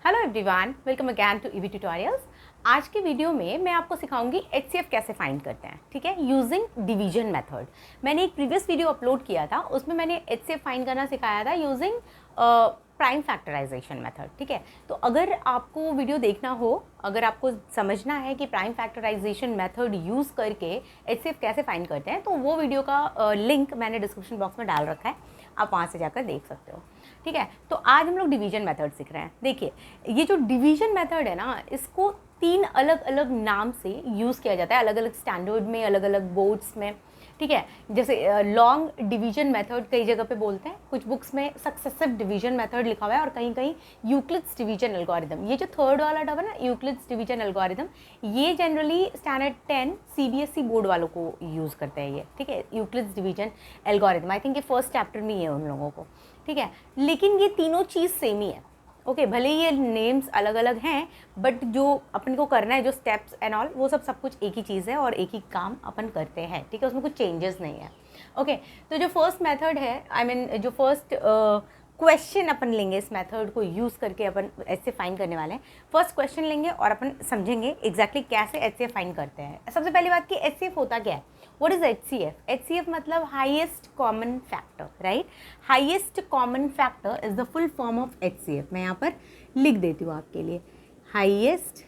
Hello everyone, welcome again to EV tutorials. आज के video में मैं आपको सिखाऊंगी एचसीएफ कैसे फाइंड करते हैं, ठीक है, यूजिंग डिवीजन मेथड। मैंने एक प्रीवियस वीडियो अपलोड किया था, उसमें मैंने एचसीएफ फाइंड करना सिखाया था यूजिंग प्राइम फैक्टराइजेशन मेथड, ठीक है। तो अगर आपको वीडियो देखना हो, अगर आपको समझना है कि प्राइम फैक्टराइजेशन मेथड यूज़ करके एचसीएफ कैसे फाइंड करते हैं, तो वो वीडियो का लिंक मैंने डिस्क्रिप्शन बॉक्स में डाल रखा है, आप वहाँ से जाकर देख सकते हो, ठीक है। तो आज हम लोग डिवीजन मेथड सीख रहे हैं। देखिए, ये जो डिवीजन मेथड है ना, इसको 3 अलग अलग नाम से यूज़ किया जाता है, अलग अलग स्टैंडर्ड में, अलग अलग बोर्ड्स में, ठीक है। जैसे लॉन्ग डिवीजन मेथड कई जगह पे बोलते हैं, कुछ बुक्स में सक्सेसिव डिवीजन मेथड लिखा हुआ है और कहीं कहीं यूक्लिड्स डिवीजन एल्गोरिदम। ये जो थर्ड वाला डब है ना, यूक्लिड्स डिवीजन एल्गोरिदम, ये जनरली स्टैंडर्ड 10 सीबीएसई बोर्ड वालों को यूज़ करते हैं ये, ठीक है। Euclid's division algorithm, I think ये फर्स्ट चैप्टर में ही है उन लोगों को, ठीक है। लेकिन ये तीनों चीज़ सेम ही है, ओके। भले ये नेम्स अलग अलग हैं, बट जो अपन को करना है, जो स्टेप्स एंड ऑल, वो सब कुछ एक ही चीज़ है और एक ही काम अपन करते हैं, ठीक है। उसमें कुछ चेंजेस नहीं है, ओके। तो जो फर्स्ट मेथड है, आई मीन जो फर्स्ट क्वेश्चन अपन लेंगे, इस मेथड को यूज़ करके अपन ऐसे फाइंड करने वाले हैं। फर्स्ट क्वेश्चन लेंगे और अपन समझेंगे एग्जैक्टली कैसे एचसीएफ फाइंड करते हैं। सबसे पहली बात कि एचसीएफ होता क्या है, व्हाट इज एचसीएफ? एचसीएफ मतलब highest common factor, right. Highest common factor is the full form of HCF. मैं यहाँ पर लिख देती हूँ आपके लिए, हाईएस्ट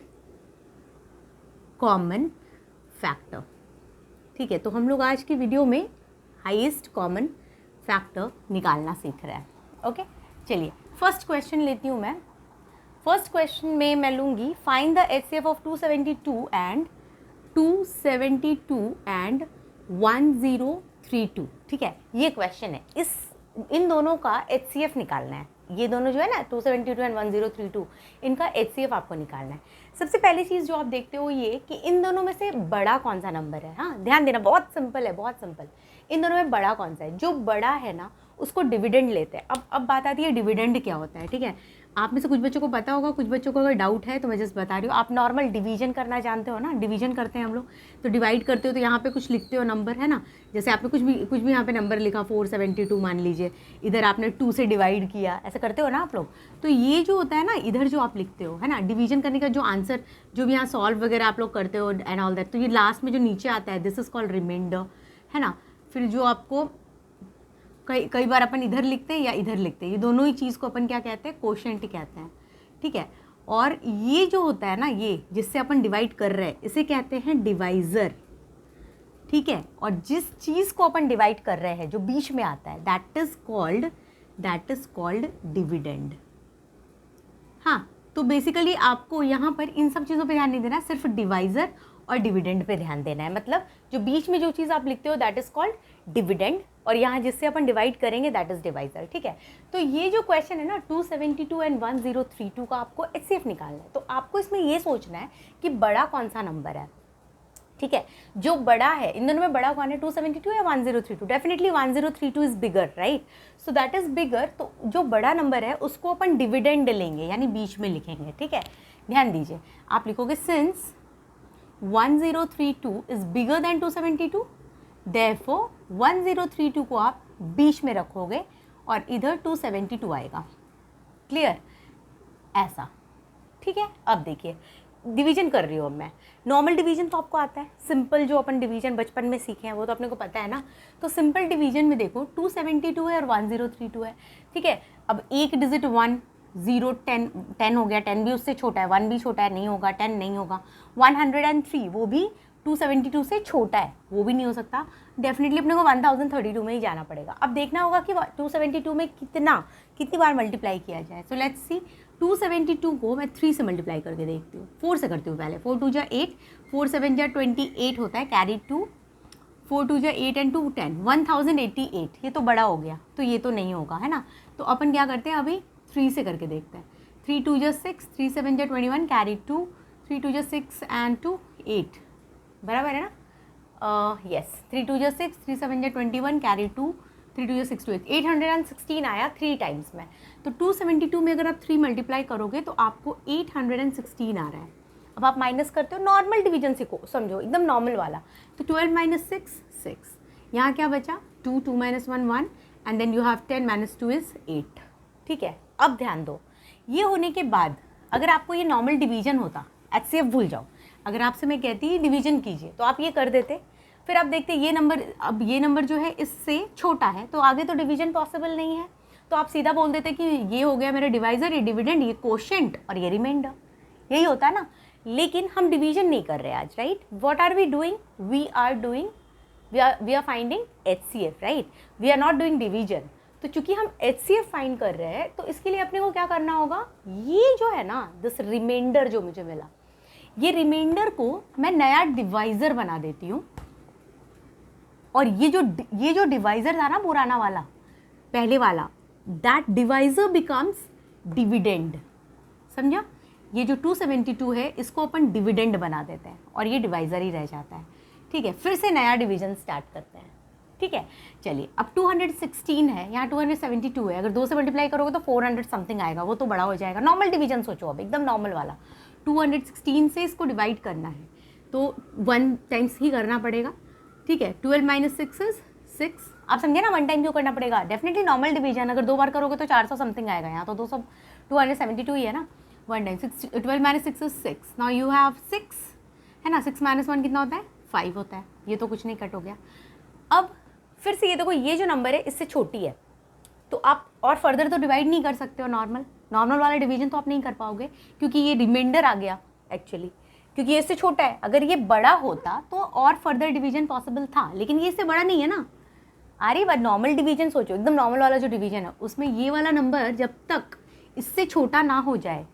कॉमन फैक्टर, ठीक है। तो हम लोग आज की वीडियो में हाईएस्ट कॉमन फैक्टर निकालना सीख रहे हैं, ओके। चलिए फर्स्ट क्वेश्चन लेती हूँ मैं। फर्स्ट क्वेश्चन में मैं लूँगी find the HCF of 272 and 1032, ठीक है। ये क्वेश्चन है, इन दोनों का एचसीएफ निकालना है। ये दोनों जो है ना, 272 एंड 1032, इनका एचसीएफ आपको निकालना है। सबसे पहली चीज़ जो आप देखते हो ये कि इन दोनों में से बड़ा कौन सा नंबर है। हाँ, ध्यान देना, बहुत सिंपल है, बहुत सिंपल। इन दोनों में बड़ा कौन सा है? जो बड़ा है ना, उसको डिविडेंड लेते हैं। अब बात आती है डिविडेंड क्या होता है, ठीक है। आप में से कुछ बच्चों को पता होगा, कुछ बच्चों को अगर डाउट है तो मैं जस्ट बता रही हूँ। आप नॉर्मल डिवीजन करना जानते हो ना, डिवीजन करते हैं हम लोग, तो डिवाइड करते हो तो यहाँ पे कुछ लिखते हो नंबर, है ना। जैसे आपने कुछ भी यहाँ पे नंबर लिखा, 472 मान लीजिए, इधर आपने 2 से डिवाइड किया, ऐसा करते हो ना आप लोग। तो ये जो होता है ना, इधर जो आप लिखते हो, है ना, डिवीजन करने का जो आंसर, जो भी यहाँ सॉल्व वगैरह आप लोग करते हो एंड ऑल दैट, तो ये लास्ट में जो नीचे आता है, दिस इज कॉल्ड रिमाइंडर, है ना। फिर जो आपको कई बार अपन इधर लिखते हैं या इधर लिखते हैं, ये दोनों ही चीज़ को अपन क्या कहते हैं? कोशेंट कहते हैं, ठीक है। और ये जो होता है ना, ये जिससे अपन डिवाइड कर रहे हैं, इसे कहते हैं डिवाइज़र, ठीक है। और जिस चीज़ को अपन डिवाइड कर रहे हैं, जो बीच में आता है, दैट इज कॉल्ड डिविडेंड। हाँ, तो बेसिकली आपको यहाँ पर इन सब चीज़ों पे ध्यान नहीं देना, सिर्फ डिवाइज़र और डिविडेंड पे ध्यान देना है। मतलब जो बीच में जो चीज़ आप लिखते हो, दैट इज़ कॉल्ड डिविडेंड, और यहाँ जिससे अपन डिवाइड करेंगे, दैट इज़ डिवाइज़र, ठीक है। तो ये जो क्वेश्चन है ना, 272 एंड 1032 का आपको एचसीएफ निकालना है। तो आपको इसमें ये सोचना है कि बड़ा कौन सा नंबर है, ठीक है। जो बड़ा है, इन दोनों में बड़ा कौन है, 272 या 1032? Definitely 1032 is bigger, right. So that is bigger. तो जो बड़ा नंबर है उसको अपन डिविडेंड लेंगे, यानी बीच में लिखेंगे, ठीक है। ध्यान दीजिए, आप लिखोगे since 1032 is bigger than 272, therefore 1032 को आप बीच में रखोगे और इधर 272 आएगा। क्लियर? ऐसा, ठीक है। अब देखिए, डिवीजन कर रही हूँ अब मैं। नॉर्मल डिवीजन तो आपको आता है, सिंपल जो अपन डिवीजन बचपन में सीखे हैं वो तो अपने को पता है ना। तो सिंपल डिवीजन में देखो, 272 है और 1032 है, ठीक है। अब एक डिजिट 1, 0, 10 हो गया, 10 भी उससे छोटा है, 1 भी छोटा है, नहीं होगा, 10 नहीं होगा। 103 वो भी 272 से छोटा है, वो भी नहीं हो सकता। डेफिनेटली अपने को 1032 में ही जाना पड़ेगा। अब देखना होगा कि 272 में कितनी बार मल्टीप्लाई किया जाए। सो लेट्स सी, 272 को मैं 3 से मल्टीप्लाई करके देखती हूँ, 4 से करती हूँ पहले। 4 2 जा 8, 4 7 जा 28 होता है, कैरी 2, 4 2 जा 8 एंड 2 10, 1088। ये तो बड़ा हो गया, तो ये तो नहीं होगा, है ना। तो अपन क्या करते हैं, अभी 3 से करके देखते हैं। 3 2 जा 6, 3 7 जा 21, कैरी 2, 3 2 जा 6 एंड 2 8, बराबर है ना। यस, 3 2 जा 6, 3 7 जा 21, कैरी 2, 3 2 जा 6 2 8, 816 आया 3 टाइम्स में। तो 272 में अगर आप 3 मल्टीप्लाई करोगे तो आपको 816 आ रहा है। अब आप माइनस करते हो, नॉर्मल डिवीजन सीखो, समझो एकदम नॉर्मल वाला। तो 12 माइनस 6 6, यहाँ क्या बचा, 2 2 minus 1 1, and then you have 10 minus 2 is 8, ठीक है। अब ध्यान दो, ये होने के बाद अगर आपको ये नॉर्मल डिवीजन होता, HCF भूल जाओ, अगर आपसे मैं कहती डिवीजन कीजिए तो आप ये कर देते, फिर आप देखते ये नंबर, अब ये नंबर जो है इससे छोटा है तो आगे तो डिवीजन पॉसिबल नहीं है, तो आप सीधा बोल देते कि ये हो गया मेरा डिवाइजर, ये डिविडेंड, ये कोशेंट और ये रिमाइंडर, यही होता है ना। लेकिन हम डिवीजन नहीं कर रहे आज, right. What are we doing, we are finding HCF, right, we are not doing division. तो चूंकि हम HCF फाइंड कर रहे हैं तो इसके लिए अपने को क्या करना होगा, ये जो है ना दिस रिमाइंडर जो मुझे मिला, ये रिमाइंडर को मैं नया डिवाइजर बना देती हूँ, और ये जो डिवाइजर था ना पुराना वाला, पहले वाला, दैट डिवाइजर बिकम्स डिविडेंड, समझा। ये जो 272 है इसको अपन डिविडेंड बना देते हैं और ये डिवाइजर ही रह जाता है, ठीक है। फिर से नया डिवीजन स्टार्ट करते हैं, ठीक है। चलिए अब 216 है, यहाँ 272 है, अगर 2 से मल्टीप्लाई करोगे तो 400 समथिंग आएगा, वो तो बड़ा हो जाएगा। नॉर्मल डिवीजन सोचो, अब एकदम नॉर्मल वाला 216 से इसको डिवाइड करना है तो 1 टाइम्स ही करना पड़ेगा, ठीक है। 12 - 6 इज 6, आप समझे ना 1 टाइम क्यों करना पड़ेगा। डेफिनेटली नॉर्मल डिवीजन, अगर 2 बार करोगे तो 400 समथिंग आएगा, यहाँ तो 272 ही है ना। 1 time 12 - 6 is 6, now you have 6 है ना, 6 - 1 कितना होता है, 5 होता है, ये तो कुछ नहीं कट हो गया। अब फिर से ये देखो, ये जो नंबर है इससे छोटी है तो आप और फर्दर तो डिवाइड नहीं कर सकते हो, नॉर्मल वाला डिवीजन तो आप नहीं कर पाओगे क्योंकि ये रिमाइंडर आ गया एक्चुअली, क्योंकि ये इससे छोटा है। अगर ये बड़ा होता तो और फर्दर डिवीजन पॉसिबल था, लेकिन ये इससे बड़ा नहीं है ना। आ रही बात, नॉर्मल डिवीजन सोचो, एकदम नॉर्मल वाला जो डिवीजन है उसमें ये वाला नंबर जब तक इससे छोटा ना हो जाए,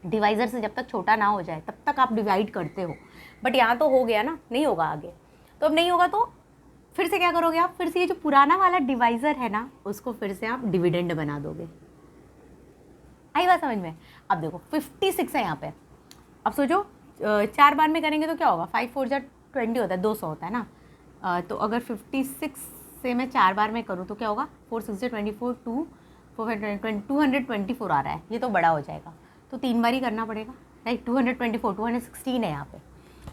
डिवाइजर से जब तक छोटा ना हो जाए तब तक आप डिवाइड करते हो, बट यहाँ तो हो गया ना, नहीं होगा आगे। तो अब नहीं होगा तो फिर से क्या करोगे आप, फिर से ये जो पुराना वाला डिवाइजर है ना उसको फिर से आप डिविडेंड बना दोगे। आई बात समझ में। अब देखो 56 है यहाँ पे, अब सोचो 4 बार में करेंगे तो क्या होगा, 5 4 जा 20 होता है, 200 होता है ना। तो अगर 56 से मैं 4 बार में करूँ तो क्या होगा, 4 6 जा 24, 224 आ रहा है, ये तो बड़ा हो जाएगा तो 3 बार ही करना पड़ेगा, राइट। 224, 216 है यहाँ पे,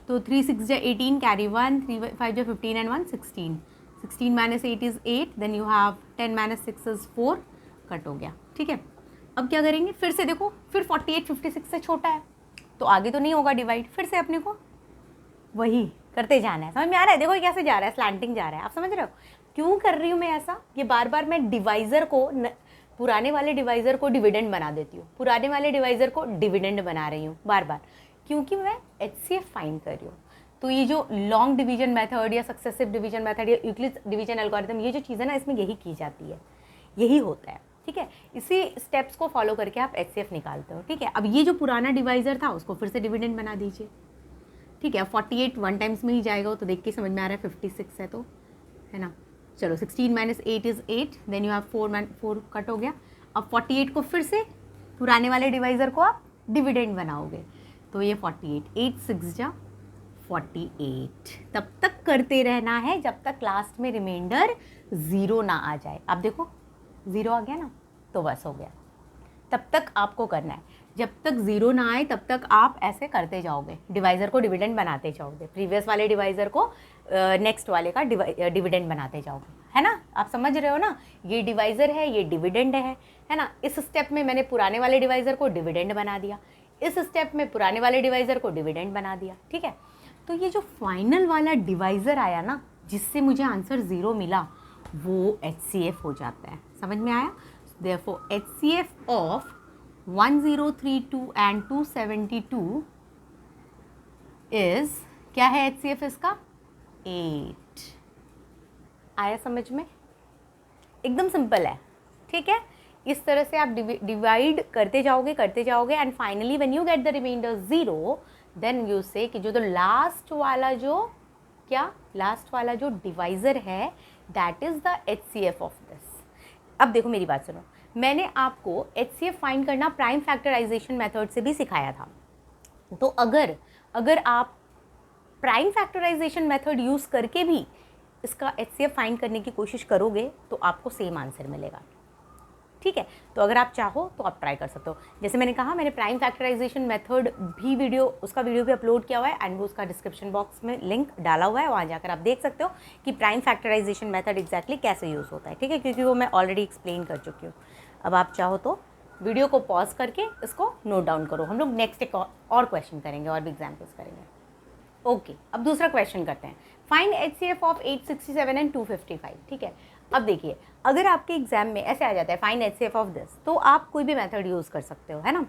तो 3 6 जा 18, कैरी 1, 3 5 जा 15 and 1 16, 16 - 8 is 8, then you have 10 - 6 is 4, cut हो गया, ठीक है। अब क्या करेंगे, फिर से देखो, फिर 48 56 से छोटा है तो आगे तो नहीं होगा डिवाइड, फिर से अपने को वही करते जाना है। समझ में आ रहा है, देखो ये कैसे जा रहा है, स्लैंटिंग जा रहा है, आप समझ रहे हो क्यों कर रही हूँ मैं ऐसा। ये बार बार मैं डिवाइजर को पुराने वाले डिवाइजर को डिविडेंड बना देती हूँ, पुराने वाले डिवाइजर को डिविडेंड बना रही हूँ बार बार, क्योंकि मैं HCF फाइंड कर रही हूँ। तो ये जो लॉन्ग डिवीजन मेथड या सक्सेसिव डिवीजन मेथड या यूक्लिड डिवीजन एल्गोरिथम, ये जो चीज़ है ना इसमें यही की जाती है, यही होता है, ठीक है। इसी स्टेप्स को फॉलो करके आप HCF निकालते हो, ठीक है। अब ये जो पुराना डिवाइजर था उसको फिर से डिविडेंड बना दीजिए, ठीक है। 48 1 टाइम्स में ही जाएगा, तो देख के समझ में आ रहा है 56 है तो, है ना। चलो 16 - 8 is 8, then you have 4 cut हो गया। अब 48 को फिर से पुराने वाले डिवाइजर को आप डिविडेंड बनाओगे तो ये 48, 8 6 जा 48, तब तक करते रहना है जब तक लास्ट में रिमाइंडर 0 ना आ जाए। आप देखो 0 आ गया ना, तो बस हो गया, तब तक आपको करना है। जब तक 0 ना आए तब तक आप ऐसे करते जाओगे, डिवाइज़र को डिविडेंड बनाते जाओगे, प्रीवियस वाले डिवाइज़र को नेक्स्ट वाले का डिविडेंड बनाते जाओगे, है ना। आप समझ रहे हो ना, ये डिवाइज़र है, ये डिविडेंड है ना। इस स्टेप में मैंने पुराने वाले डिवाइज़र को डिविडेंड बना दिया, इस स्टेप में पुराने वाले डिवाइज़र को डिविडेंड बना दिया, ठीक है। तो ये जो फाइनल वाला डिवाइज़र आया ना, जिससे मुझे आंसर 0 मिला, वो HCF हो जाता है। समझ में आया। Therefore HCF of 1032 and 272 is, क्या है HCF इसका, 8। आया समझ में, एकदम सिंपल है, ठीक है। इस तरह से आप डिवाइड करते जाओगे and finally when you get the remainder 0, then you say कि जो लास्ट वाला जो डिवाइज़र है that is the HCF of this. अब देखो मेरी बात सुनो, मैंने आपको HCF फाइंड करना प्राइम फैक्टराइजेशन मेथड से भी सिखाया था। तो अगर आप प्राइम फैक्टराइजेशन मेथड यूज़ करके भी इसका HCF फाइंड करने की कोशिश करोगे तो आपको सेम आंसर मिलेगा, ठीक है। तो अगर आप चाहो तो आप ट्राई कर सकते हो। जैसे मैंने कहा, मैंने प्राइम फैक्टराइजेशन मेथड भी उसका वीडियो भी अपलोड किया हुआ है एंड वो उसका डिस्क्रिप्शन बॉक्स में लिंक डाला हुआ है, वहाँ जाकर आप देख सकते हो कि प्राइम फैक्टराइजेशन मेथड एग्जैक्टली कैसे यूज़ होता है, ठीक है, क्योंकि वो मैं ऑलरेडी एक्सप्लेन कर चुकी हूँ। अब आप चाहो तो वीडियो को पॉज करके इसको नोट डाउन करो, हम लोग नेक्स्ट एक और क्वेश्चन करेंगे और भी एग्जाम्पल्स करेंगे। ओके, अब दूसरा क्वेश्चन करते हैं। Find HCF of 867 and 255। ठीक है, अब देखिए अगर आपके एग्जाम में ऐसे आ जाता है फाइंड HCF ऑफ दिस, तो आप कोई भी मेथड यूज़ कर सकते हो, है ना।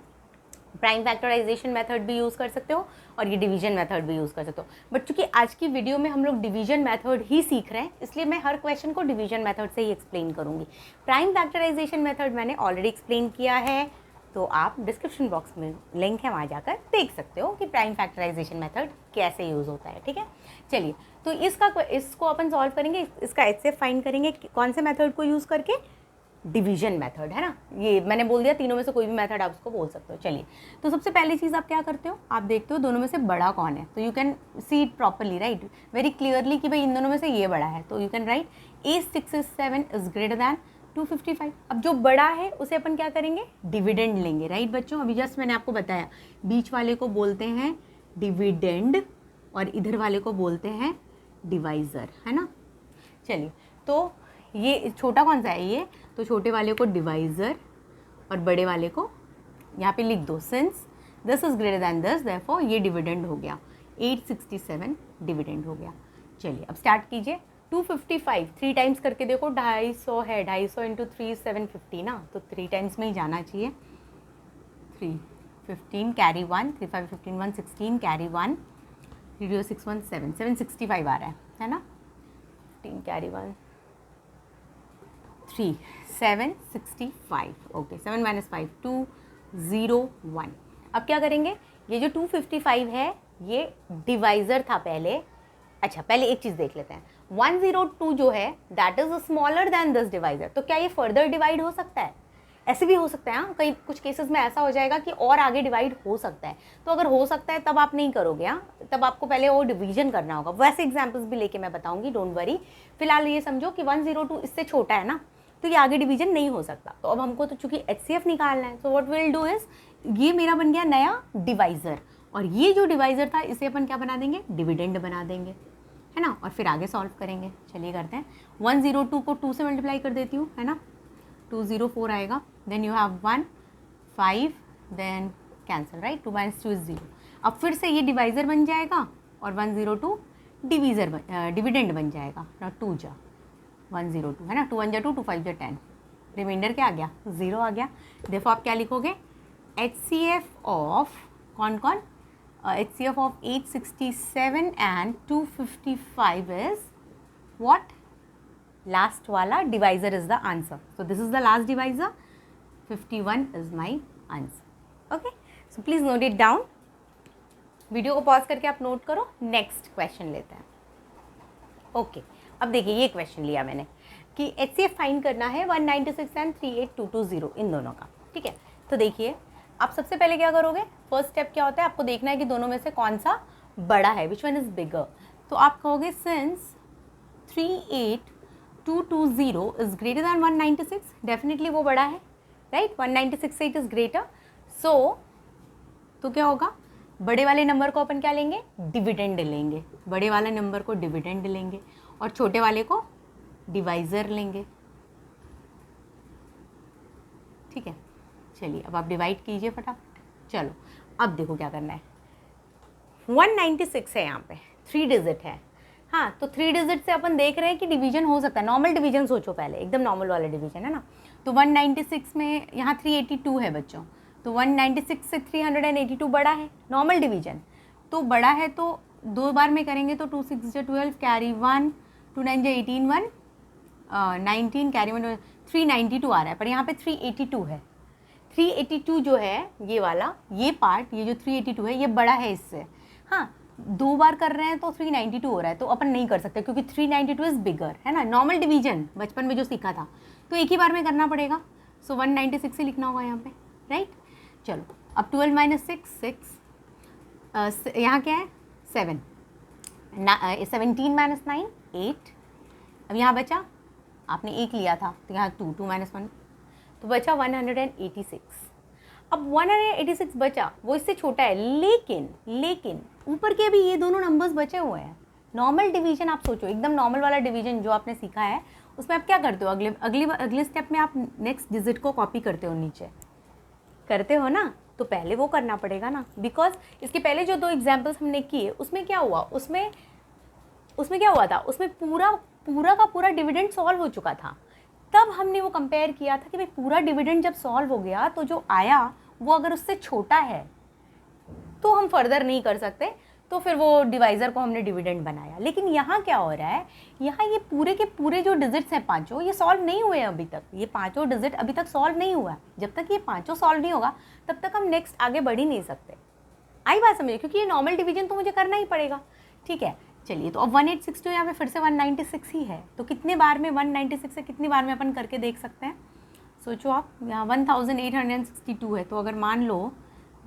प्राइम फैक्टराइजेशन मेथड भी यूज़ कर सकते हो और ये डिवीजन मेथड भी यूज़ कर सकते हो। बट चूंकि आज की वीडियो में हम लोग डिवीजन मेथड ही सीख रहे हैं, इसलिए मैं हर क्वेश्चन को डिवीजन मेथड से ही एक्सप्लेन करूँगी। प्राइम फैक्टराइजेशन मेथड मैंने ऑलरेडी एक्सप्लेन किया है, तो आप डिस्क्रिप्शन बॉक्स में लिंक है, वहाँ जाकर देख सकते हो कि प्राइम फैक्टराइजेशन मेथड कैसे यूज़ होता है। ठीक है, चलिए तो इसको अपन सॉल्व करेंगे, इसका HCF फाइंड करेंगे कौन से मेथड को यूज़ करके, डिवीजन मेथड, है ना। ये मैंने बोल दिया, तीनों में से कोई भी मेथड आप उसको बोल सकते हो। चलिए तो सबसे पहली चीज़ आप क्या करते हो, आप देखते हो दोनों में से बड़ा कौन है, तो you can see it properly, right, very clearly कि भाई इन दोनों में से ये बड़ा है, तो you can write 867 is greater than 255। अब जो बड़ा है उसे अपन क्या करेंगे, डिविडेंड लेंगे, राइट बच्चों। अभी जस्ट मैंने आपको बताया बीच वाले को बोलते हैं डिविडेंड और इधर वाले को बोलते हैं डिवाइज़र, है ना। चलिए तो ये छोटा कौन सा है, ये तो छोटे वाले को डिवाइज़र और बड़े वाले को यहाँ पे लिख दो, since this is greater than this therefore ये डिविडेंड हो गया, 867 डिविडेंड हो गया। चलिए अब स्टार्ट कीजिए। 255 3 टाइम्स करके देखो, 250 है, 250 इंटू 3 750 ना, तो 3 टाइम्स में ही जाना चाहिए। 3 15 कैरी 1, 3 5 15 1 16 कैरी 1, 3 6 1 7 765 आ रहा है ना। 15 कैरी 1 3 765, ओके 7 माइनस 5 2 0 1। अब क्या करेंगे, ये जो 255 है ये डिवाइज़र था पहले। अच्छा पहले एक चीज़ देख लेते हैं, 102 जो है that is smaller than this divisor, तो क्या ये फर्दर डिवाइड हो सकता है, ऐसे भी हो सकता है। हाँ, कई कुछ केसेस में ऐसा हो जाएगा कि और आगे डिवाइड हो सकता है, तो अगर हो सकता है तब आप नहीं करोगे, हाँ तब आपको पहले वो डिवीजन करना होगा। वैसे एग्जाम्पल्स भी लेके मैं बताऊंगी, डोंट वरी। फिलहाल ये समझो कि 102 इससे छोटा है ना, तो ये आगे डिवीजन नहीं हो सकता। तो अब हमको तो चूंकि HCF निकालना है, so what will do is, ये मेरा बन गया नया डिवाइज़र, और ये जो डिवाइज़र था इसे अपन क्या बना देंगे, डिविडेंड बना देंगे, है ना। और फिर आगे सॉल्व करेंगे। चलिए करते हैं। 102 को 2 से मल्टीप्लाई कर देती हूँ, है ना, 204 आएगा, then you have 1 5 then cancel, right, 2 - 2 is 0। अब फिर से ये डिवाइज़र बन जाएगा और 102 डिविडेंड बन जाएगा ना, 2 जा 102 है ना, 2 1 जा 2 2 5 जा 10, रिमाइंडर क्या आ गया, 0 आ गया। देखो आप क्या लिखोगे, HCF ऑफ कौन कौन, HCF of 867 and 255 is what, last वाला divisor is the answer, so this is the last divisor, 51 is my answer. Okay, so please note it down. Video को पॉज करके आप नोट करो, नेक्स्ट क्वेश्चन लेते हैं। Okay, अब देखिए ये क्वेश्चन लिया मैंने कि HCF फाइंड करना है 196 एंड 38220 इन दोनों का। ठीक है, तो देखिए आप सबसे पहले क्या करोगे, फर्स्ट स्टेप क्या होता है, आपको देखना है कि दोनों में से कौन सा बड़ा है, विच वन इज बिगर। तो आप कहोगे since 38220 is greater than 196, definitely वो बड़ा है, राइट, 196 से इट इज ग्रेटर। सो तो क्या होगा, बड़े वाले नंबर को अपन क्या लेंगे, डिविडेंड लेंगे, बड़े वाले नंबर को डिविडेंड लेंगे और छोटे वाले को डिवाइज़र लेंगे। ठीक है, चलिए अब आप डिवाइड कीजिए फटाफट। चलो अब देखो क्या करना है, 196 है, यहाँ पे 3 डिजिट है। हाँ, तो 3 डिजिट से अपन देख रहे हैं कि डिवीजन हो सकता है, नॉर्मल डिवीजन सोचो पहले, एकदम नॉर्मल वाला डिवीजन है ना। तो 196 में यहाँ 382 है बच्चों, तो 196 से 382 बड़ा है, नॉर्मल डिवीजन तो बड़ा है, तो 2 बार में करेंगे तो 2 6 जा 12 कैरी 1, 2 9 जा 18 1 19 कैरी 1 392 आ रहा है, पर यहाँ पे 382 है। 382 जो है ये वाला, ये पार्ट, ये जो 382 है ये बड़ा है इससे। हाँ, 2 बार कर रहे हैं तो 392 हो रहा है, तो अपन नहीं कर सकते क्योंकि 392 इज़ बिगर, है ना, नॉर्मल डिवीजन बचपन में जो सीखा था, तो एक ही बार में करना पड़ेगा। सो 196 ही लिखना होगा यहाँ पे, राइट। चलो अब 12 - 6 6, यहाँ क्या है 7, 17 - 9 8, अब यहाँ बचा, आपने 1 लिया था तो यहाँ 2 2 - 1, तो बचा 186। अब 186 बचा, वो इससे छोटा है, लेकिन ऊपर के अभी ये दोनों नंबर्स बचे हुए हैं। नॉर्मल डिवीजन आप सोचो, एकदम नॉर्मल वाला डिवीजन जो आपने सीखा है, उसमें आप क्या करते हो, अगले स्टेप में आप नेक्स्ट डिजिट को कॉपी करते हो नीचे, करते हो ना, तो पहले वो करना पड़ेगा ना, बिकॉज इसके पहले जो 2 एग्जाम्पल्स हमने किए उसमें क्या हुआ, उसमें क्या हुआ था, उसमें पूरा का पूरा डिविडेंड सॉल्व हो चुका था। तब हमने वो कंपेयर किया था कि भाई पूरा डिविडेंड जब सॉल्व हो गया तो जो आया वो अगर उससे छोटा है तो हम फर्दर नहीं कर सकते, तो फिर वो डिवाइज़र को हमने डिविडेंड बनाया। लेकिन यहाँ क्या हो रहा है, यहाँ ये पूरे के पूरे जो डिजिट्स हैं 5, ये सॉल्व नहीं हुए अभी तक, ये 5 डिजिट अभी तक सॉल्व नहीं हुआ। जब तक ये 5 सॉल्व नहीं होगा तब तक हम नेक्स्ट आगे बढ़ ही नहीं सकते। आई बात समझिए, क्योंकि ये नॉर्मल डिवीजन तो मुझे करना ही पड़ेगा। ठीक है, चलिए, तो अब 1862 यहाँ पे फिर से 196 ही है, तो कितने बार में 196 से कितनी बार में अपन करके देख सकते हैं? सोचो आप, यहाँ 1862 है, तो अगर मान लो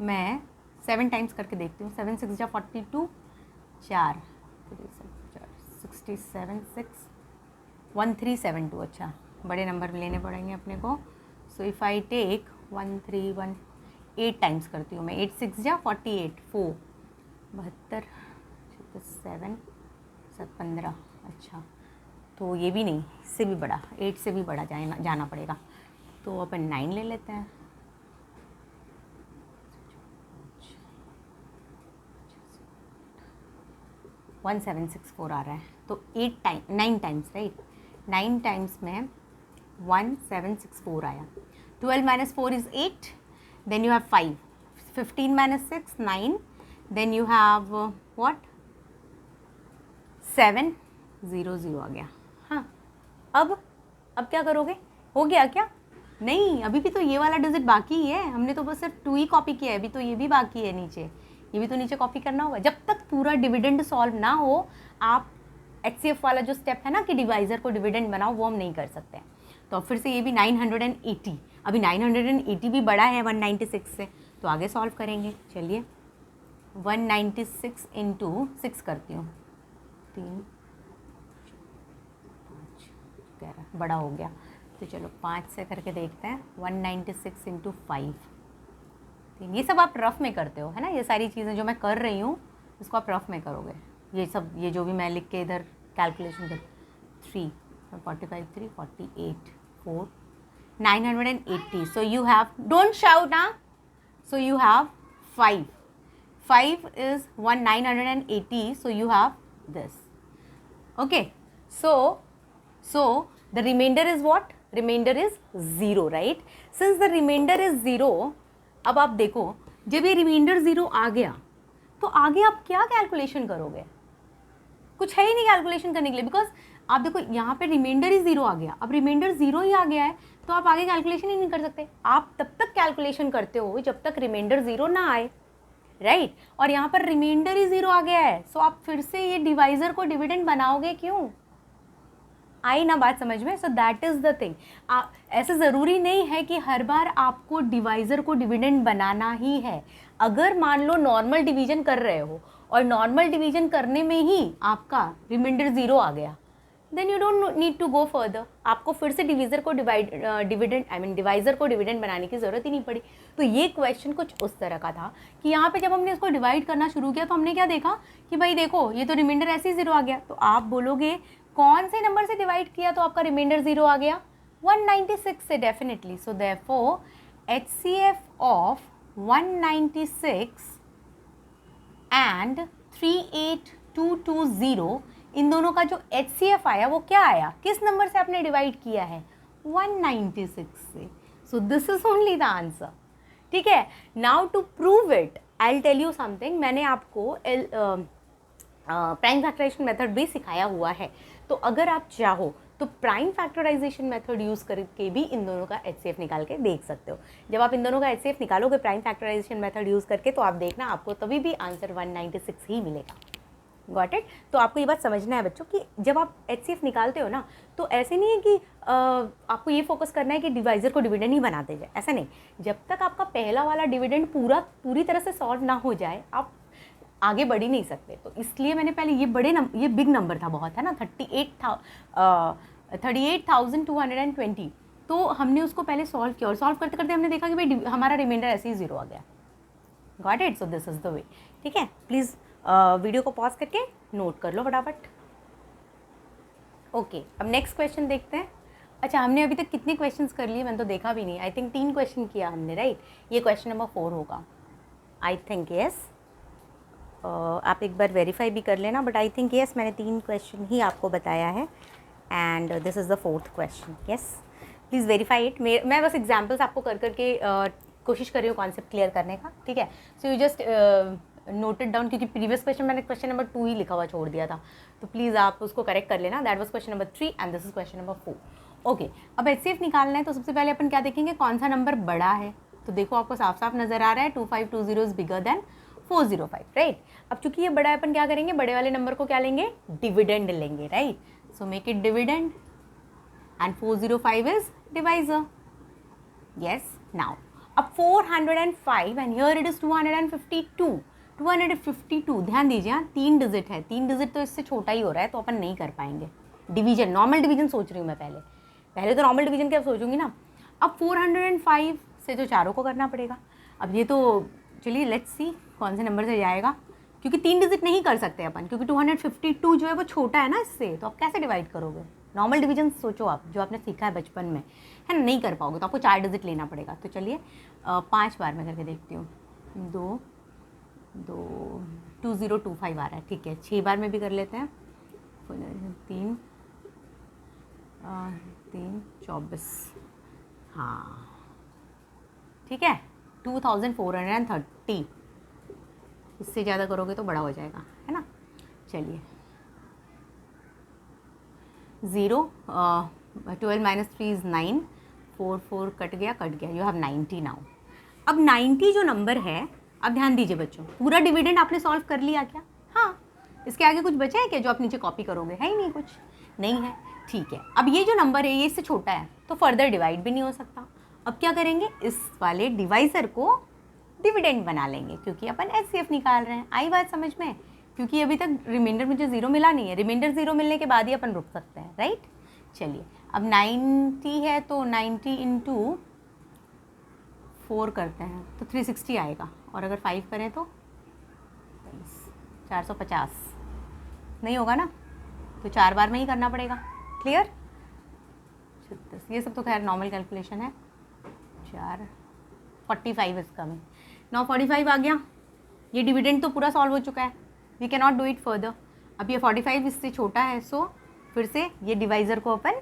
मैं 7 टाइम्स करके देखती हूँ, 7 6 जा 42, 4 67 6 1372। अच्छा, बड़े नंबर लेने पड़ेंगे अपने को। So if I take 131 8 times करती हूँ मैं, 8 6 जा 48, 4 72 7 7 15। अच्छा, तो ये भी नहीं, इससे भी बड़ा, 8 से भी बड़ा जाना पड़ेगा, तो अपन 9 ले लेते हैं। 1764 आ रहा है, तो 9 टाइम्स, राइट, 9 टाइम्स में 1764 आया। 12 - 4 is 8, then you have 5, 15 - 6 9, then you have what 7 0 0 आ गया। हाँ, अब क्या करोगे? हो गया क्या? नहीं, अभी भी तो ये वाला डिजिट बाकी ही है, हमने तो बस सिर्फ 2 ही कॉपी किया है, अभी तो ये भी बाकी है नीचे, ये भी तो नीचे कॉपी करना होगा। जब तक पूरा डिविडेंड सॉल्व ना हो, आप HCF वाला जो स्टेप है ना कि डिवाइज़र को डिविडेंड बनाओ, वो हम नहीं कर सकते। तो अब फिर से ये भी 980, अभी 980 भी बड़ा है 196 से, तो आगे सॉल्व करेंगे। चलिए, 196 × 6 करती हूँ, 3 5 11, बड़ा हो गया, तो चलो 5 से करके देखते हैं। 196 × 5, ये सब आप रफ में करते हो, है ना, ये सारी चीज़ें जो मैं कर रही हूँ इसको आप रफ में करोगे, ये सब, ये जो भी मैं लिख के इधर कैलकुलेशन कर, 3 45 3 48 4 980। So you have, don't shout ना, so you have 5 is 980, so you have this. Okay, so the remainder is what? Remainder is 0, right? Since the remainder is 0, अब आप देखो, जब ये रिमाइंडर 0 आ गया तो आगे आप क्या कैलकुलेशन करोगे? कुछ है ही नहीं कैलकुलेशन करने के लिए, बिकॉज आप देखो यहाँ पे रिमाइंडर ही 0 आ गया। अब रिमाइंडर 0 ही आ गया है तो आप आगे कैलकुलेशन ही नहीं कर सकते। आप तब तक कैलकुलेशन करते हो जब तक रिमाइंडर 0 ना आए, राइट? और यहाँ पर रिमाइंडर ही 0 आ गया है, सो आप फिर से ये डिवाइज़र को डिविडेंड बनाओगे क्यों? आई ना बात समझ में? So that is the thing. ऐसे ज़रूरी नहीं है कि हर बार आपको डिवाइज़र को डिविडेंड बनाना ही है। अगर मान लो नॉर्मल डिवीजन कर रहे हो और नॉर्मल डिवीजन करने में ही आपका रिमाइंडर 0 आ गया, then you don't need to go further. आपको फिर से डिवाइज़र को डिविडेंड बनाने की ज़रूरत ही नहीं पड़ी। तो ये क्वेश्चन कुछ उस तरह का था कि यहाँ पे जब हमने इसको डिवाइड करना शुरू किया तो हमने क्या देखा कि भाई देखो ये तो रिमाइंडर ऐसे ही 0 आ गया। तो आप बोलोगे कौन से नंबर से डिवाइड किया तो आपका रिमाइंडर 0 आ गया? 196 से definitely. So therefore HCF of 196 and 38220, इन दोनों का जो HCF आया वो क्या आया? किस नंबर से आपने डिवाइड किया है? 196 से। So this is only the answer. ठीक है, now to prove it I will tell you something. मैंने आपको प्राइम फैक्टराइजेशन मेथड भी सिखाया हुआ है, तो अगर आप चाहो तो प्राइम फैक्टराइजेशन मेथड यूज़ करके भी इन दोनों का HCF निकाल के देख सकते हो। जब आप इन दोनों का HCF निकालोगे प्राइम फैक्टराइजेशन मेथड यूज़ करके, तो आप देखना आपको तभी भी आंसर 196 ही मिलेगा। Got it? तो आपको ये बात समझना है बच्चों कि जब आप HCF निकालते हो ना, तो ऐसे नहीं है कि आपको ये फोकस करना है कि डिवाइज़र को डिविडेंड ही बनाते जाए, ऐसा नहीं। जब तक आपका पहला वाला डिविडेंड पूरी तरह से सॉल्व ना हो जाए, आप आगे बढ़ ही नहीं सकते। तो इसलिए मैंने पहले ये बिग नंबर था बहुत, है ना, 38,220, तो हमने उसको पहले सॉल्व किया और सॉल्व करते करते हमने देखा कि भाई हमारा रिमाइंडर ऐसे ही 0 आ गया। Got it? So this is the way. ठीक है, प्लीज़ वीडियो को पॉज करके नोट कर लो फटाफट। ओके, अब नेक्स्ट क्वेश्चन देखते हैं। अच्छा, हमने अभी तक कितने क्वेश्चंस कर लिए, मैंने तो देखा भी नहीं। आई थिंक 3 क्वेश्चन किया हमने, राइट? ये क्वेश्चन नंबर 4 होगा, आई थिंक यस। आप एक बार वेरीफाई भी कर लेना, बट आई थिंक यस, मैंने 3 क्वेश्चन ही आपको बताया है and this is the 4th question. Yes, please verify it. मैं बस एग्जाम्पल्स आपको कर करके कोशिश कर रही हूँ कॉन्सेप्ट क्लियर करने का, ठीक है? So you just noted down, क्योंकि प्रीवियस क्वेश्चन मैंने क्वेश्चन नंबर 2 ही लिखा हुआ छोड़ दिया था, तो प्लीज़ आप उसको करेक्ट कर लेना। That was question number 3 and this is question number 4। Okay, अब HCF निकालना है तो सबसे पहले अपन क्या देखेंगे, कौन सा नंबर बड़ा है। तो देखो आपको साफ साफ नजर आ रहा है 2520 इज बिगर देन 405, राइट? अब चूंकि ये बड़ा है, अपन क्या करेंगे, बड़े वाले नंबर को क्या लेंगे, डिविडेंड लेंगे, right? So make it dividend and 405 is divisor. Yes, now अब 405 एंड हियर इट इज 252। 252, ध्यान दीजिए, हाँ 3 डिजिट है, 3 डिजिट तो इससे छोटा ही हो रहा है, तो अपन नहीं कर पाएंगे डिवीजन। नॉर्मल डिवीजन सोच रही हूँ मैं पहले तो नॉर्मल डिवीजन क्या सोचूंगी ना। अब 405 से जो चारों को करना पड़ेगा। अब ये तो चलिए लेट्स सी कौन से नंबर से जाएगा, क्योंकि 3 डिजिट नहीं कर सकते अपन, क्योंकि 252 जो है वो छोटा है ना इससे, तो आप कैसे डिवाइड करोगे। नॉर्मल डिवीजन सोचो आप, जो आपने सीखा है बचपन में, है ना, नहीं कर पाओगे, तो आपको 4 डिजिट लेना पड़ेगा। तो चलिए 5 बार में करके देखती हूँ। 2 2025 आ रहा है, ठीक है। 6 बार में भी कर लेते हैं। 3 24, हाँ ठीक है। 2430, इससे ज़्यादा करोगे तो बड़ा हो जाएगा, है ना। चलिए 0 12 माइनस 3 इज़ 9, 4 कट गया, यू हैव 90 नाउ। अब 90 जो नंबर है, अब ध्यान दीजिए बच्चों, पूरा डिविडेंड आपने सॉल्व कर लिया क्या? हाँ, इसके आगे कुछ बचा है क्या जो आप नीचे कॉपी करोगे? है ही नहीं, कुछ नहीं है, ठीक है। अब ये जो नंबर है ये इससे छोटा है, तो फर्दर डिवाइड भी नहीं हो सकता। अब क्या करेंगे, इस वाले डिवाइजर को डिविडेंड बना लेंगे, क्योंकि अपन HCF निकाल रहे हैं। आई बात समझ में? क्योंकि अभी तक रिमाइंडर मुझे 0 मिला नहीं है, रिमाइंडर 0 मिलने के बाद ही अपन रुक सकते हैं, राइट? चलिए अब 90 है तो 90 इंटू 4 करते हैं तो 360 आएगा, और अगर 5 करें तो 450 नहीं होगा ना, तो 4 बार में ही करना पड़ेगा। क्लियर? 36, ये सब तो खैर नॉर्मल कैलकुलेशन है। 45 इसका में 945 आ गया। ये डिविडेंड तो पूरा सॉल्व हो चुका है, we can not do it further. अब ये 45 इससे छोटा है, सो फिर से ये डिवाइजर को अपन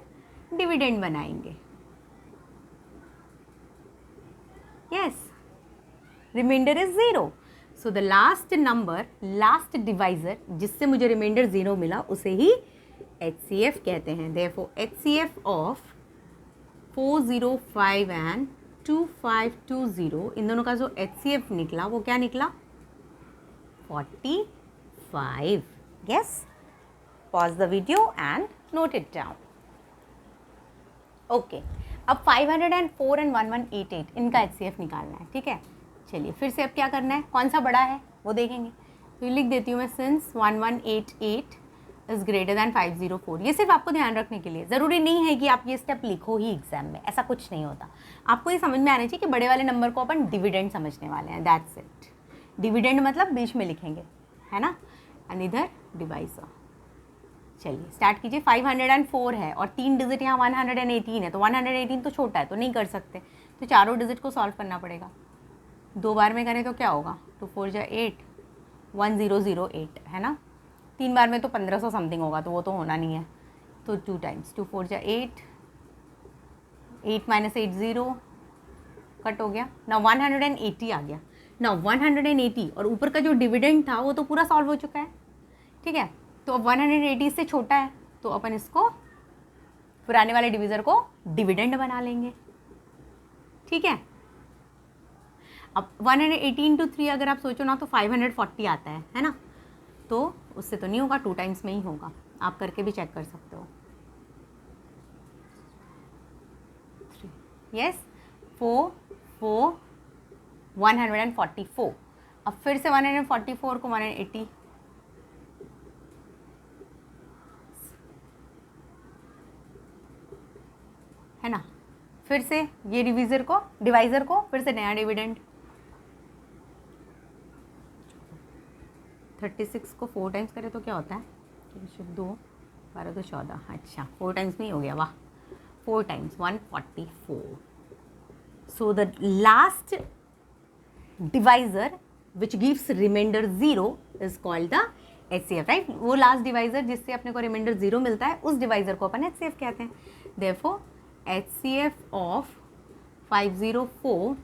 डिविडेंड बनाएंगे। yes, remainder is 0, so the last number, last divisor जिससे मुझे रिमाइंडर 0 मिला उसे ही HCF कहते हैं। therefore HCF of 405 and 2520, इन दोनों का जो HCF निकला वो क्या निकला, 45। yes, pause the video and note it down. Okay, अब 504 एंड 1188 इनका HCF निकालना है, ठीक है। चलिए फिर से अब क्या करना है, कौन सा बड़ा है वो देखेंगे। तो लिख देती हूँ मैं, सिंस 1188 इज़ ग्रेटर दैन 504। ये सिर्फ आपको ध्यान रखने के लिए, ज़रूरी नहीं है कि आप ये स्टेप लिखो ही एग्जाम में, ऐसा कुछ नहीं होता। आपको ये समझ में आना चाहिए कि बड़े वाले नंबर को अपन डिविडेंड समझने वाले हैं, दैट्स इट। डिविडेंड मतलब बीच में लिखेंगे, है ना, एंड इधर डिवाइजर। चलिए स्टार्ट कीजिए। 504 है और 3 डिजिट यहाँ 118 है, तो 118 तो छोटा है, तो नहीं कर सकते, तो चारों डिजिट को सॉल्व करना पड़ेगा। 2 बार में करें तो क्या होगा, 2 4 जा 8, 1008, है ना। 3 बार में तो 1500 समथिंग होगा, तो वो तो होना नहीं है, तो 2 टाइम्स 2 4 जा 8, 8 माइनस 8 0, कट हो गया ना, 180 आ गया ना, 180 और ऊपर का जो डिविडेंड था वो तो पूरा सॉल्व हो चुका है, ठीक है। तो अब 180 से छोटा है, तो अपन इसको पुराने वाले डिवीज़र को डिविडेंड बना लेंगे, ठीक है। अब 180 इंटू 3 अगर आप सोचो ना तो 540 आता है ना, तो उससे तो नहीं होगा, 2 टाइम्स में ही होगा। आप करके भी चेक कर सकते हो। यस, 4 4 144। अब फिर से 144 को 180, है ना। फिर से ये डिवाइजर को फिर से नया डिविडेंड। 36 को 4 टाइम्स करें तो क्या होता है, 2 12 तो 14, अच्छा 4 टाइम्स में ही हो गया, वाह 4 times 144. So the last divisor which gives remainder 0 is called the HCF, right? वो लास्ट डिवाइजर जिससे अपने को रिमाइंडर 0 मिलता है उस डिवाइजर को अपन HCF कहते हैं. Therefore HCF of 504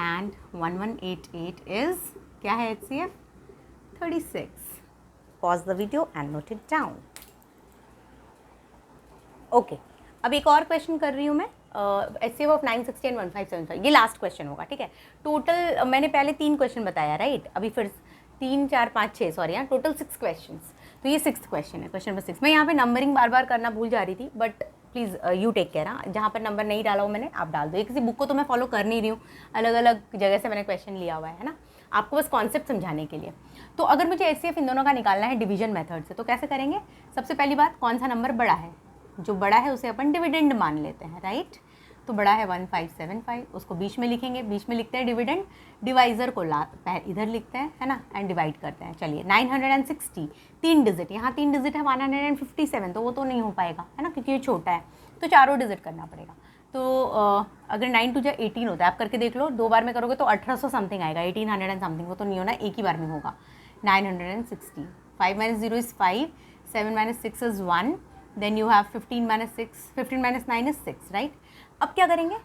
and 1188 is क्या है HCF? 36. Pause the video and note it down. Okay. अब एक और क्वेश्चन कर रही हूँ मैं. HCF of 960 and 1575. ये लास्ट क्वेश्चन होगा, ठीक है. टोटल मैंने पहले 3 क्वेश्चन बताया, राइट. अभी फिर 3 4 5 6 सॉरी यहाँ टोटल 6 क्वेश्चंस. तो ये 6th क्वेश्चन है, क्वेश्चन नंबर 6. मैं यहाँ पे नंबरिंग बार बार करना भूल जा रही थी, but please you take care. हाँ, जहाँ पर नंबर नहीं डाला हो मैंने, आप डाल दो. ये किसी बुक को तो मैं फॉलो कर नहीं रही हूँ, अलग अलग जगह से मैंने क्वेश्चन लिया हुआ है ना, आपको बस कॉन्सेप्ट समझाने के लिए. तो अगर मुझे HCF इन दोनों का निकालना है डिवीजन मेथड से, तो कैसे करेंगे? सबसे पहली बात, कौन सा नंबर बड़ा है? जो बड़ा है उसे अपन डिविडेंड मान लेते हैं, राइट. तो बड़ा है 1575, उसको बीच में लिखेंगे. बीच में लिखते हैं डिविडेंड, डिवाइज़र को इधर लिखते हैं, है ना, एंड डिवाइड करते हैं. चलिए 960 3 डिजिट, यहाँ 3 डिजिट है 157, तो वो तो नहीं हो पाएगा, है ना, क्योंकि ये छोटा है, तो चारों डिजिट करना पड़ेगा. तो अगर 9 2 18 होता है, आप करके देख लो. 2 बार में करोगे तो 1800 समथिंग आएगा, 1800 एंड समथिंग. वो तो नहीं होना, एक ही बार में होगा. 960. 5 - 0 is 5, 7 - 6 is 1, then you have 15 - 6, 15 - 9 is 6, right. अब क्या करेंगे?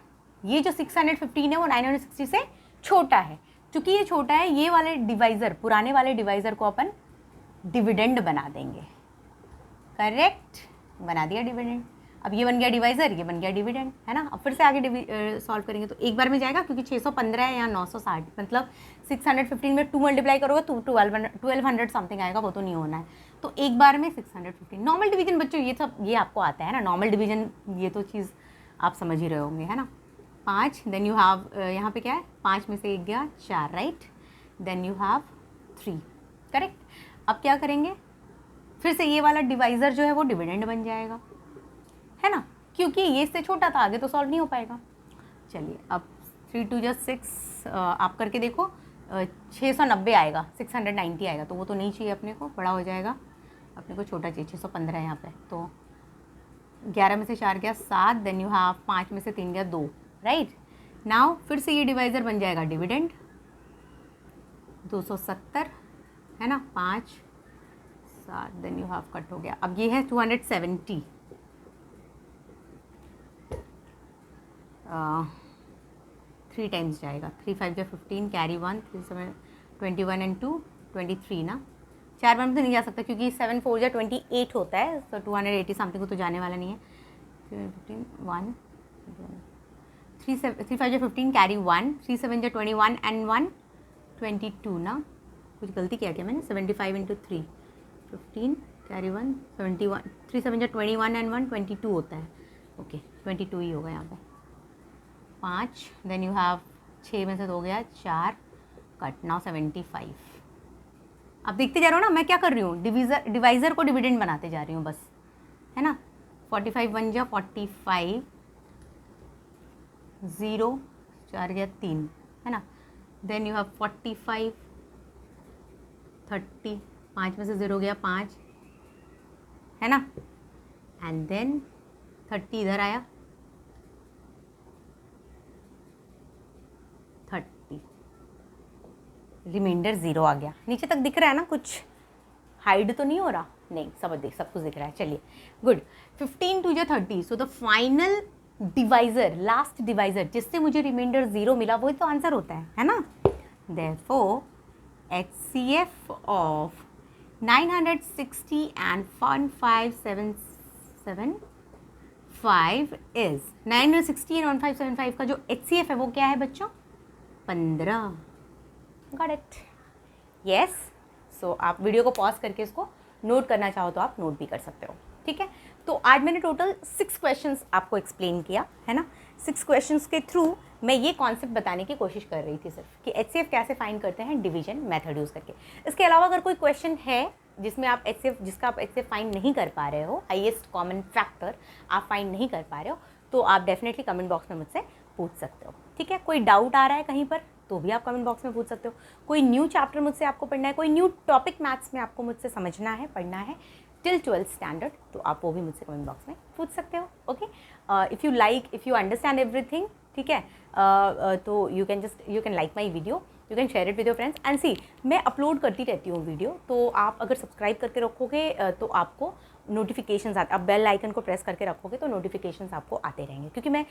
ये जो 615 है वो 960 से छोटा है. क्योंकि ये छोटा है, ये वाले डिवाइज़र, पुराने वाले डिवाइज़र को अपन डिविडेंड बना देंगे. करेक्ट, बना दिया डिविडेंड. अब ये बन गया डिवाइज़र, ये बन गया डिविडेंड, है ना. अब फिर से आगे सॉल्व करेंगे तो एक बार में जाएगा, क्योंकि 615 है, यहाँ 960, मतलब 615 में 2 मल्टीप्लाई करोगे तो 1200 समथिंग आएगा, वो तो नहीं होना है. तो एक बार में 615. नॉर्मल डिवीजन बच्चों ये सब ये आपको आता है ना, नॉर्मल डिवीजन, ये तो चीज़ आप समझ ही रहे होंगे, है ना. 5, देन यू हैव यहाँ पे क्या है, 5 में से 1 गया 4, right. Then you have 3, correct. अब क्या करेंगे? फिर से ये वाला डिवाइज़र जो है वो डिविडेंड बन जाएगा, है ना, क्योंकि ये इससे छोटा था, आगे तो सॉल्व नहीं हो पाएगा. चलिए अब 3 2 just 6 आप करके देखो. 690 आएगा, 690 आएगा, तो वो तो नहीं चाहिए अपने को, बड़ा हो जाएगा. अपने को छोटा चाहिए, 615 है यहाँ पे. तो 11 में से 4 गया 7, देन यू हैव 5 में से 3 गया 2, राइट. नाउ फिर से ये डिवाइज़र बन जाएगा डिविडेंड, 270, है ना. 5 7, देन यू हैव कट हो गया. अब ये है 270. 3 टाइम्स जाएगा. 3 5 जा 15, कैरी 1, 3 7 21 एंड 2 23 ना. 4 बार में तो नहीं जा सकता, क्योंकि 7 4 जा 28 होता है, तो 280 समथिंग को तो जाने वाला नहीं है. 15 1 3 5 जा 15, कैरी 1, 3 7 जा 21 एंड 1 22 ना. कुछ गलती किया क्या मैंने? 75 इंटू 3 15, कैरी 1 71, 3 7 जा 21 एंड 1 22 होता है. ओके 22 ही होगा यहाँ पे. 5, देन यू हैव 6 में से 2 गया 4, कट. नाउ 75. अब देखते जा रहे हो ना मैं क्या कर रही हूँ, डिवाइज़र को डिविडेंड बनाते जा रही हूँ बस, है ना. 45 बन जा 45, 0 4 गया 3, है ना. देन यू हैव 45 30, 5 में से 0 गया 5, है ना. एंड देन 30 इधर आया, 30, रिमाइंडर 0 आ गया. नीचे तक दिख रहा है ना, कुछ हाइड तो नहीं हो रहा? नहीं, सब कुछ दिख रहा है. चलिए गुड. 15 2 जा 30. So the final divisor, last divisor जिससे मुझे रिमाइंडर 0 मिला, वही तो आंसर होता है ना. Therefore HCF of 960 and 1575 is 960 and 1575 का जो HCF है वो क्या है बच्चों? 15. Got it? यस. सो आप वीडियो को पॉज करके इसको नोट करना चाहो तो आप नोट भी कर सकते हो, ठीक है. तो आज मैंने टोटल 6 क्वेश्चंस आपको एक्सप्लेन किया, है ना. 6 क्वेश्चंस के थ्रू मैं ये कॉन्सेप्ट बताने की कोशिश कर रही थी सिर्फ, कि HCF कैसे फाइंड करते हैं डिवीजन मेथड यूज़ करके. इसके अलावा अगर कोई क्वेश्चन है जिसमें आप जिसका आप HCF फाइंड नहीं कर पा रहे हो, हाईएस्ट कॉमन फैक्टर आप फाइंड नहीं कर पा रहे हो, तो आप डेफिनेटली कमेंट बॉक्स में मुझसे पूछ सकते हो, ठीक है. कोई डाउट आ रहा है कहीं पर तो भी आप कमेंट बॉक्स में पूछ सकते हो. कोई न्यू चैप्टर मुझसे आपको पढ़ना है, कोई न्यू टॉपिक मैथ्स में आपको मुझसे समझना है, पढ़ना है, टिल 12th स्टैंडर्ड, तो आप वो भी मुझसे कमेंट बॉक्स में पूछ सकते हो. Okay, if you understand everything, ठीक है, तो you can like my video, you can share it with your friends and see, मैं अपलोड करती रहती हूँ वीडियो, तो आप अगर सब्सक्राइब करके रखोगे तो आपको नोटिफिकेशंस आते, आप बेल आइकन को प्रेस करके रखोगे तो नोटिफिकेशंस आपको आते रहेंगे, क्योंकि मैं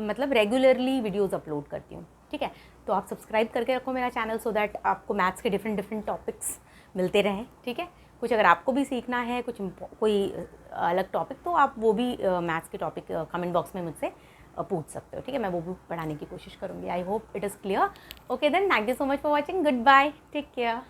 मतलब रेगुलरली वीडियोस अपलोड करती हूँ. ठीक है, तो आप सब्सक्राइब करके रखो मेरा चैनल, सो दैट आपको मैथ्स के डिफरेंट टॉपिक्स मिलते रहें. ठीक है, कुछ अगर आपको भी सीखना है, कुछ कोई अलग टॉपिक, तो आप वो भी मैथ्स के टॉपिक कमेंट बॉक्स में मुझसे पूछ सकते हो. ठीक है, मैं वो भी पढ़ाने की कोशिश करूँगी. I hope it is clear. Okay then, thank you so much for watching. Good bye, take care.